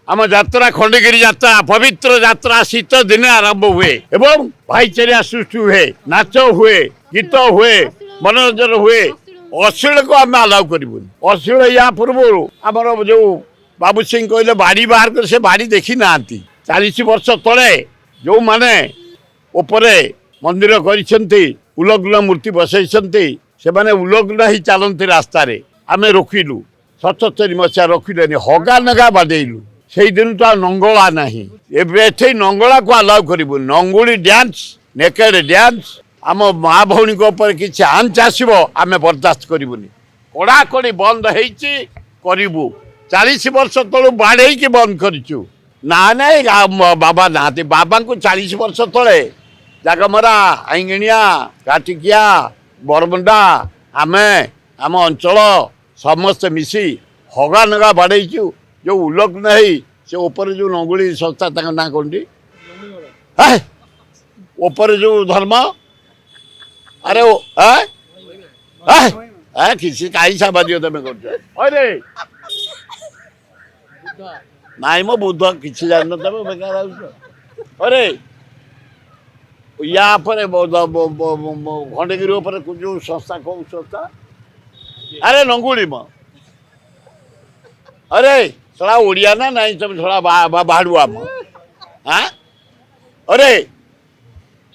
आम यात्रा खंडगिरी यात्रा पवित्र यात्रा शीत दिन आरंभ हुए एवं भाईचारा सृष्टि हुए नाच हुए गीत हुए मनोरंजन हुए अश्लील को आम अलाउ करूँ अश्लील या पूर्व आमर जो बाबू सिंह कहले बाड़ी बाहर कर से बाड़ी देखी ना 40 वर्ष तले जो माने उपरे मंदिर कर उलग्न मूर्ति बसई से माने उलग्न ही चलती रास्ता आम रोकिलु 77 मसीहा रखिले हगा नगा बाडेलु से दिन तो नंगला ना एठे नंगला को अलाउ करूँ नंगुली डांस नेकेड डांस आम माँ भौणी किसी आंच आसब आम बर्दास्त करूनी कड़ाकड़ी बंद हो 40 वर्ष तलू बाड़े बंद करूँ ना ना बाबा ना बाबा को 40 वर्ष तले जागमरा आईंगिणिया काटिकिया बरमुंडा आमे आम अंचल समस्ते मिसी हगा नगा बाड़ेचु जो उलग्न है से ऊपर जो नंगुली संस्था ना कौन ऊपर जो धर्म अरे किसी कहीं साबादी तुम कर नाई मो बुद्ध किसी जान तुम बेकार अरे या खंडगिरी जो संस्था कौ संस्था अरे नंगुली म अरे थोड़ा ओडिया ना नहीं तुम थोड़ा बाड़ुआ म हाँ अरे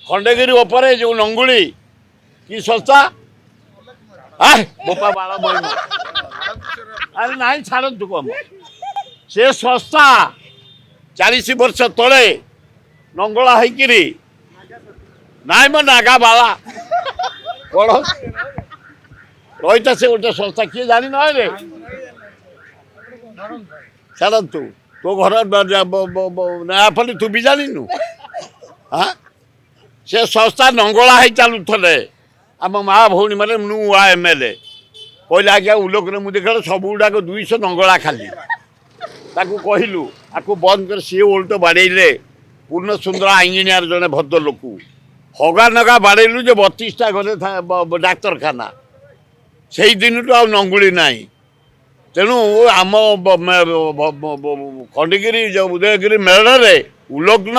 खंडगिरी ऊपर जो नंगुली की संस्था बोपा बाड़ा बही अरे नहीं छाड़ू कम से संस्था 40 वर्ष तले नंगला होकरी नाई मो नागा बाला कौन रही से गोटे संस्था किए जानी ना रे छाड़ू तो घर नयापल्ली तू भी जानु हाँ से संस्था नंगला हो चलुले आम माँ भौणी मैंने नुआ एमएलए कहले आज्ञा उलोकन मुझे देख सब गुड़ाक 200 नंगला खाली ताकू कहलु आपको बंद कर सी ओल्ट बाड़े पूर्ण सुंदर आईंगिनियार जड़े भद्र लोक हगा नगा बाड़ेलु जो 32टा घरे डाक्तरखाना से दिन तो आ नंगुली ना तेणु आम खंडगिरी जो उदयगिरी मेलने उलग्न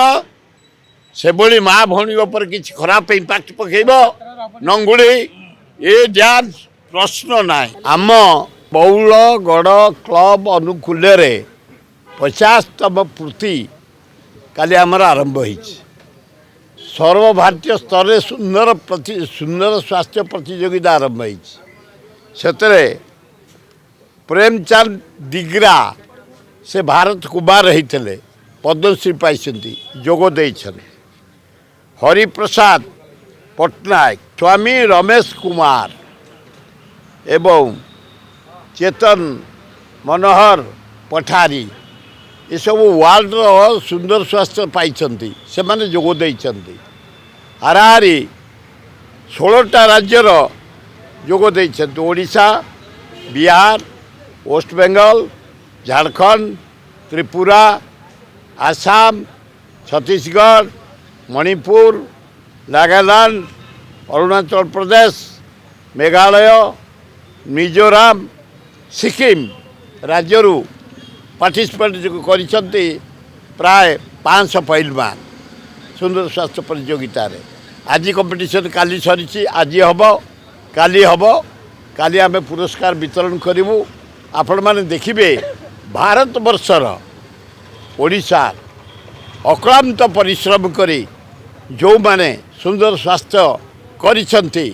से भली माँ भौणी पर किसी खराब इम्पैक्ट पकेब नंगुली ये डांस प्रश्न ना आम बौलगढ़ क्लब अनुकूल 50तम पूर्ति काली आमर आरंभ हो सर्वभारतीय स्तर में सुंदर स्वास्थ्य प्रतियोगिता आरंभ हो प्रेमचंद दिग्रा से भारत कुमार होते पद्मश्री पाई जोगदे हरिप्रसाद पट्टनायक स्वामी रमेश कुमार एवं चेतन मनोहर पठारी ये सब वर्ल्ड सुंदर स्वास्थ्य पाई से माने जोगदे हाराहारी 16टा राज्यर जोगदे ओडिशा बिहार वेस्ट बेंगल झारखंड त्रिपुरा आसाम छत्तीसगढ़ मणिपुर नागालैंड अरुणाचल प्रदेश मेघालय मिजोराम सिक्किम राज्य पार्टिसिपेट करिसंती प्राय 500 पहलवान सुंदर स्वास्थ्य प्रतियोगिता रे आज कंपटीशन काली सरी आज हम काली आम पुरस्कार वितरण करूँ आपण मैंने देखिए भारत वर्षर ओडिशा अक्लांत परिश्रम करी जो माने सुंदर स्वास्थ्य करिसंती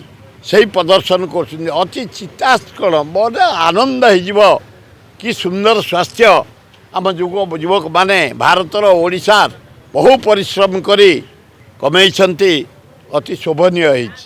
से प्रदर्शन कर अति चित्तास्कण मन आनंद हो कि सुंदर स्वास्थ्य आम युवक माने भारतर ओडिशा बहु परिश्रम करी कमेइछंती अति शोभनीय होइछ।